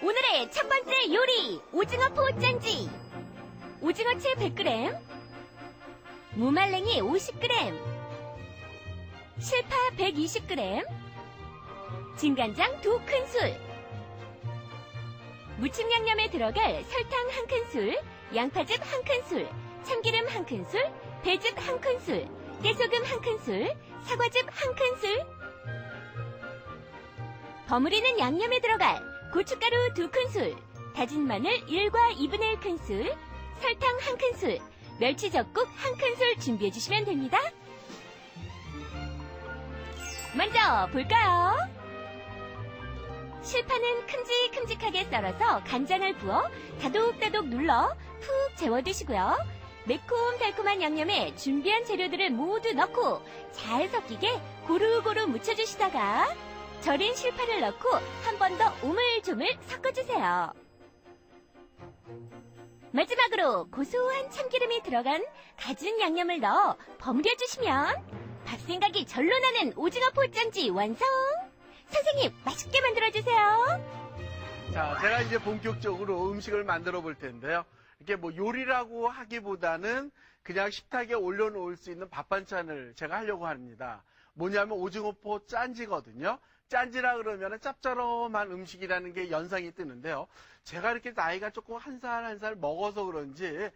오늘의 첫 번째 요리, 오징어포 짠지. 오징어채 100g, 무말랭이 50g, 실파 120g, 진간장 2큰술, 무침 양념에 들어갈 설탕 1큰술, 양파즙 1큰술, 참기름 1큰술, 배즙 1큰술, 깨소금 1큰술, 사과즙 1큰술, 버무리는 양념에 들어갈 고춧가루 2큰술, 다진 마늘 1과 2분의 1큰술, 설탕 1큰술, 멸치 젓국 1큰술 준비해주시면 됩니다. 먼저 볼까요? 실파는 큼직큼직하게 썰어서 간장을 부어 다독다독 눌러 푹 재워두시고요. 매콤달콤한 양념에 준비한 재료들을 모두 넣고 잘 섞이게 고루고루 묻혀주시다가 절인 실파를 넣고 한 번 더 오물조물 섞어주세요. 마지막으로 고소한 참기름이 들어간 가진 양념을 넣어 버무려주시면 밥생각이 절로 나는 오징어포 짠지 완성! 선생님, 맛있게 만들어주세요. 자, 제가 이제 본격적으로 음식을 만들어 볼 텐데요. 이렇게 뭐 요리라고 하기보다는 그냥 식탁에 올려놓을 수 있는 밥 반찬을 제가 하려고 합니다. 뭐냐면 오징어포 짠지거든요. 짠지라 그러면 짭짤한 음식이라는 게 연상이 뜨는데요. 제가 이렇게 나이가 조금 한 살 한 살 먹어서 그런지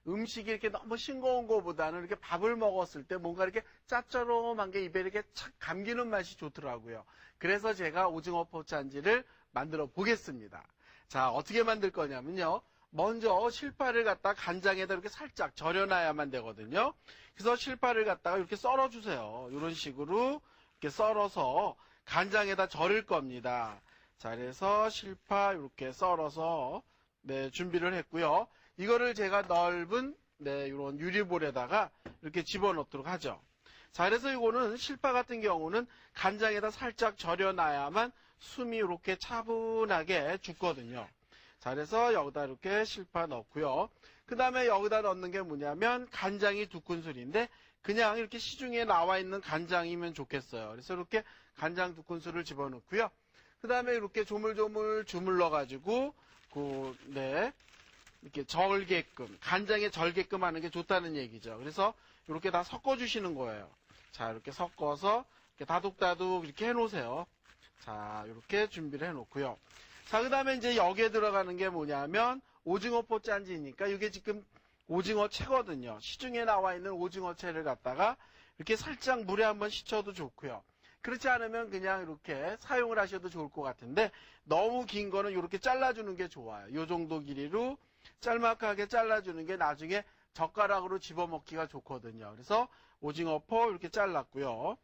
음식이 이렇게 너무 싱거운 것보다는 이렇게 밥을 먹었을 때 뭔가 이렇게 짭조름한 게 입에 이렇게 착 감기는 맛이 좋더라고요. 그래서 제가 오징어포 짠지를 만들어 보겠습니다. 자, 어떻게 만들 거냐면요. 먼저 실파를 갖다 간장에다 이렇게 살짝 절여놔야만 되거든요. 그래서 실파를 갖다가 이렇게 썰어주세요. 이런 식으로 이렇게 썰어서 간장에다 절일 겁니다. 자, 그래서 실파 이렇게 썰어서 준비를 했고요. 이거를 제가 넓은 이런 유리볼에다가 이렇게 집어넣도록 하죠. 자, 그래서 이거는 실파 같은 경우는 간장에다 살짝 절여놔야만 숨이 이렇게 차분하게 죽거든요. 자, 그래서 여기다 이렇게 실파 넣고요. 그 다음에 여기다 넣는 게 뭐냐면 간장이 2큰술인데 그냥 이렇게 시중에 나와 있는 간장이면 좋겠어요. 그래서 이렇게 간장 2큰술을 집어넣고요. 그 다음에 이렇게 조물조물 주물러가지고 이렇게 절게끔, 간장에 절게끔 하는 게 좋다는 얘기죠. 그래서 이렇게 다 섞어주시는 거예요. 자, 이렇게 섞어서 이렇게 다독다독 이렇게 해놓으세요. 자, 이렇게 준비를 해놓고요. 자, 그 다음에 이제 여기에 들어가는 게 뭐냐면 오징어포 짠지니까 이게 지금 오징어채거든요. 시중에 나와 있는 오징어채를 갖다가 이렇게 살짝 물에 한번 씻혀도 좋고요. 그렇지 않으면 그냥 이렇게 사용을 하셔도 좋을 것 같은데 너무 긴 거는 이렇게 잘라주는 게 좋아요. 이 정도 길이로 짤막하게 잘라주는 게 나중에 젓가락으로 집어먹기가 좋거든요. 그래서 오징어포 이렇게 잘랐고요.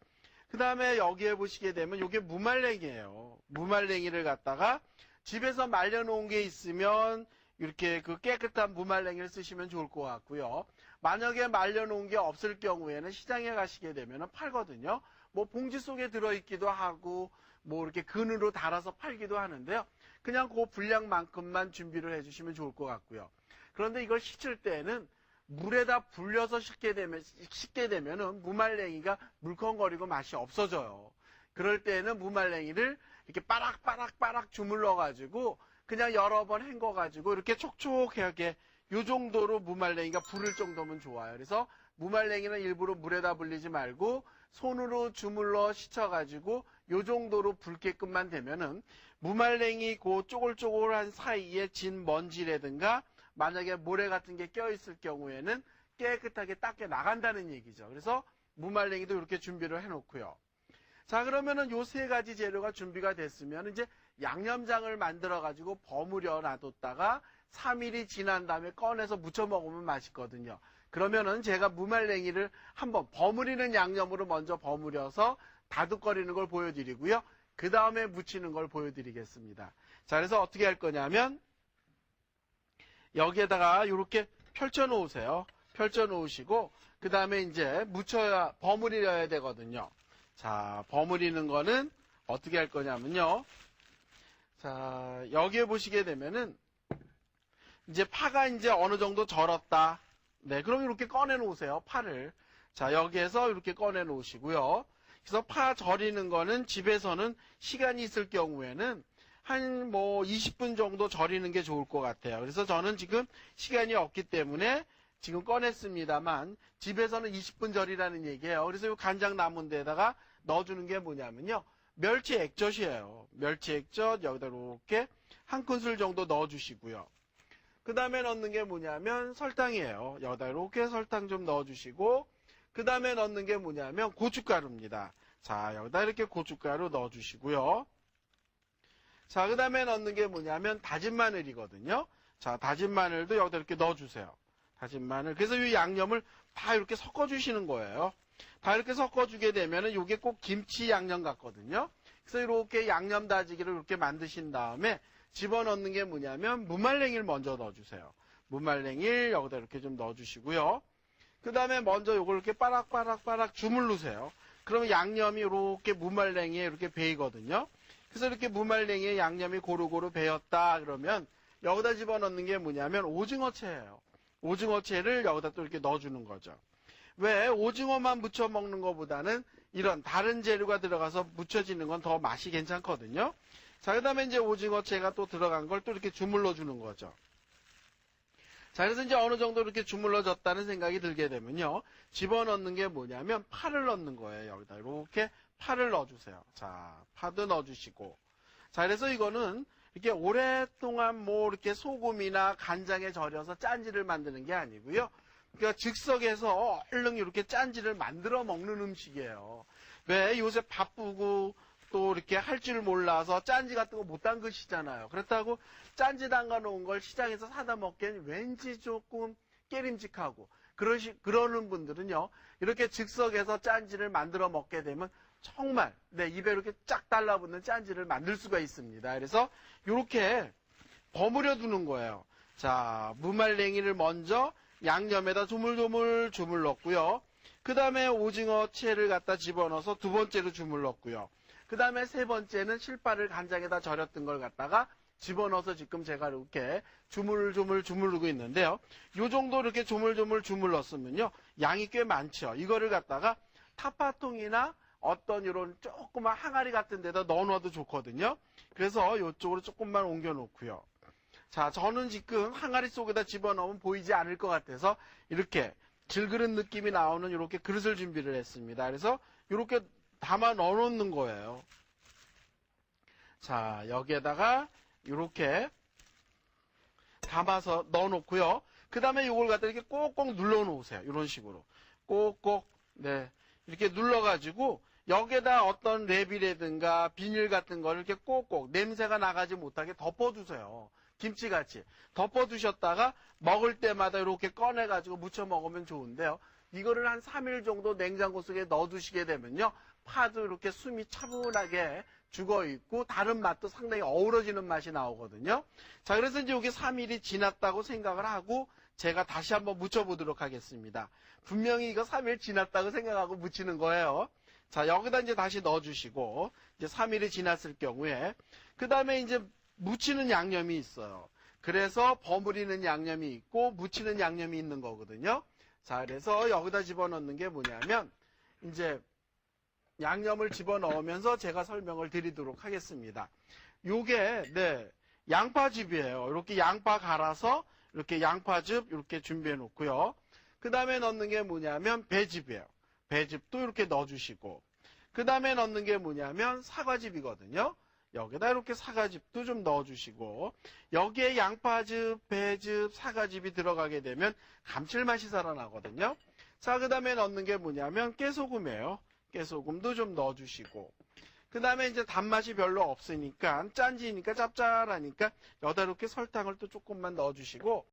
그 다음에 여기에 보시게 되면 이게 무말랭이에요. 무말랭이를 갖다가 집에서 말려놓은 게 있으면 이렇게 그 깨끗한 무말랭이를 쓰시면 좋을 것 같고요. 만약에 말려놓은 게 없을 경우에는 시장에 가시게 되면 팔거든요. 뭐 봉지 속에 들어있기도 하고 뭐 이렇게 근으로 달아서 팔기도 하는데요. 그냥 그 분량만큼만 준비를 해주시면 좋을 것 같고요. 그런데 이걸 씻을 때는 물에다 불려서 씻게 되면은 무말랭이가 물컹거리고 맛이 없어져요. 그럴 때는 무말랭이를 이렇게 빠락빠락 주물러가지고 그냥 여러 번 헹궈가지고 이렇게 촉촉하게 이 정도로 무말랭이가 부를 정도면 좋아요. 그래서 무말랭이는 일부러 물에다 불리지 말고 손으로 주물러 씻어가지고 이 정도로 붉게끔만 되면은 무말랭이 그 쪼글쪼글한 사이에 진 먼지라든가 만약에 모래 같은 게 껴있을 경우에는 깨끗하게 닦여 나간다는 얘기죠. 그래서 무말랭이도 이렇게 준비를 해놓고요. 자, 그러면은 요 세 가지 재료가 준비가 됐으면 이제 양념장을 만들어 가지고 버무려 놔뒀다가 3일이 지난 다음에 꺼내서 무쳐 먹으면 맛있거든요. 그러면은 제가 무말랭이를 한번 버무리는 양념으로 먼저 버무려서 다독거리는 걸 보여드리고요. 그 다음에 무치는 걸 보여드리겠습니다. 자, 그래서 어떻게 할 거냐면 여기에다가 이렇게 펼쳐 놓으세요. 펼쳐 놓으시고 그 다음에 이제 버무려야 되거든요. 자, 버무리는 거는 어떻게 할 거냐면요. 자, 여기에 보시게 되면은 이제 파가 이제 어느 정도 절었다. 그럼 이렇게 꺼내 놓으세요. 파를. 자, 여기에서 이렇게 꺼내 놓으시고요. 그래서 파 절이는 거는 집에서는 시간이 있을 경우에는 한 뭐 20분 정도 절이는 게 좋을 것 같아요. 그래서 저는 지금 시간이 없기 때문에 지금 꺼냈습니다만 집에서는 20분 절이라는 얘기예요. 그래서 이 간장 남은 데다가 넣어주는 게 뭐냐면요. 멸치 액젓이에요. 멸치 액젓 여기다 이렇게 한 큰술 정도 넣어주시고요. 그 다음에 넣는 게 뭐냐면 설탕이에요. 여기다 이렇게 설탕 좀 넣어주시고 그 다음에 넣는 게 뭐냐면 고춧가루입니다. 자, 여기다 이렇게 고춧가루 넣어주시고요. 자, 그 다음에 넣는 게 뭐냐면 다진 마늘이거든요. 자, 다진 마늘도 여기다 이렇게 넣어주세요. 다진 마늘. 그래서 이 양념을 다 이렇게 섞어주시는 거예요. 다 이렇게 섞어주게 되면은 이게 꼭 김치 양념 같거든요. 그래서 이렇게 양념 다지기를 이렇게 만드신 다음에 집어넣는 게 뭐냐면 무말랭이를 먼저 넣어주세요. 무말랭이를 여기다 이렇게 좀 넣어주시고요. 그 다음에 먼저 이걸 이렇게 빠락빠락 주물르세요. 그러면 양념이 이렇게 무말랭이에 이렇게 배이거든요. 그래서 이렇게 무말랭이에 양념이 고루고루 배었다 그러면 여기다 집어넣는 게 뭐냐면 오징어채예요. 오징어채를 여기다 또 이렇게 넣어주는 거죠. 왜 오징어만 무쳐 먹는 것보다는 이런 다른 재료가 들어가서 무쳐지는 건 더 맛이 괜찮거든요. 자, 그 다음에 이제 오징어채가 또 들어간 걸 또 이렇게 주물러 주는 거죠. 자, 그래서 이제 어느 정도 이렇게 주물러졌다는 생각이 들게 되면요. 집어넣는 게 뭐냐면 파를 넣는 거예요. 여기다 이렇게 파를 넣어주세요. 자, 파도 넣어주시고. 자, 그래서 이거는 이렇게 오랫동안 뭐 이렇게 소금이나 간장에 절여서 짠지를 만드는 게 아니고요. 그러니까 즉석에서 얼른 이렇게 짠지를 만들어 먹는 음식이에요. 왜 요새 바쁘고 또 이렇게 할 줄 몰라서 짠지 같은 거 못 담그시잖아요. 그렇다고 짠지 담가 놓은 걸 시장에서 사다 먹기엔 왠지 조금 깨림직하고 그러는 분들은요. 이렇게 즉석에서 짠지를 만들어 먹게 되면 정말 입에 이렇게 쫙 달라붙는 짠지를 만들 수가 있습니다. 그래서 이렇게 버무려 두는 거예요. 자, 무말랭이를 먼저 양념에다 조물조물 주물렀고요. 그 다음에 오징어채를 갖다 집어넣어서 두 번째로 주물렀고요. 그 다음에 세 번째는 실파를 간장에다 절였던 걸 갖다가 집어넣어서 지금 제가 이렇게 주물르고 있는데요. 요 정도 이렇게 조물조물 주물렀으면요. 양이 꽤 많죠. 이거를 갖다가 타파통이나 어떤 이런 조그만 항아리 같은 데다 넣어놔도 좋거든요. 그래서 이쪽으로 조금만 옮겨 놓고요. 자, 저는 지금 항아리 속에다 집어넣으면 보이지 않을 것 같아서 이렇게 질그릇 느낌이 나오는 이렇게 그릇을 준비를 했습니다. 그래서 이렇게 담아 넣어놓는 거예요. 자, 여기에다가 이렇게 담아서 넣어놓고요. 그 다음에 이걸 갖다 이렇게 꼭꼭 눌러 놓으세요. 이런 식으로. 꼭꼭, 이렇게 눌러가지고 여기에다 어떤 랩이라든가 비닐 같은 거를 이렇게 꼭꼭 냄새가 나가지 못하게 덮어두세요. 김치같이. 덮어두셨다가 먹을 때마다 이렇게 꺼내가지고 무쳐 먹으면 좋은데요. 이거를 한 3일 정도 냉장고 속에 넣어두시게 되면요. 파도 이렇게 숨이 차분하게 죽어있고 다른 맛도 상당히 어우러지는 맛이 나오거든요. 자, 그래서 이제 이게 3일이 지났다고 생각을 하고 제가 다시 한번 무쳐보도록 하겠습니다. 분명히 이거 3일 지났다고 생각하고 무치는 거예요. 자, 여기다 이제 다시 넣어주시고 이제 3일이 지났을 경우에 그 다음에 이제 무치는 양념이 있어요. 그래서 버무리는 양념이 있고 무치는 양념이 있는 거거든요. 자, 그래서 여기다 집어넣는 게 뭐냐면 이제 양념을 집어넣으면서 제가 설명을 드리도록 하겠습니다. 요게 양파즙이에요. 이렇게 양파 갈아서 이렇게 양파즙 이렇게 준비해 놓고요. 그 다음에 넣는 게 뭐냐면 배즙이에요. 배즙도 이렇게 넣어주시고 그 다음에 넣는 게 뭐냐면 사과즙이거든요. 여기다 이렇게 사과즙도 좀 넣어주시고 여기에 양파즙, 배즙, 사과즙이 들어가게 되면 감칠맛이 살아나거든요. 자, 그 다음에 넣는 게 뭐냐면 깨소금이에요. 깨소금도 좀 넣어주시고 그 다음에 이제 단맛이 별로 없으니까 짠지니까 짭짤하니까 여기다 이렇게 설탕을 또 조금만 넣어주시고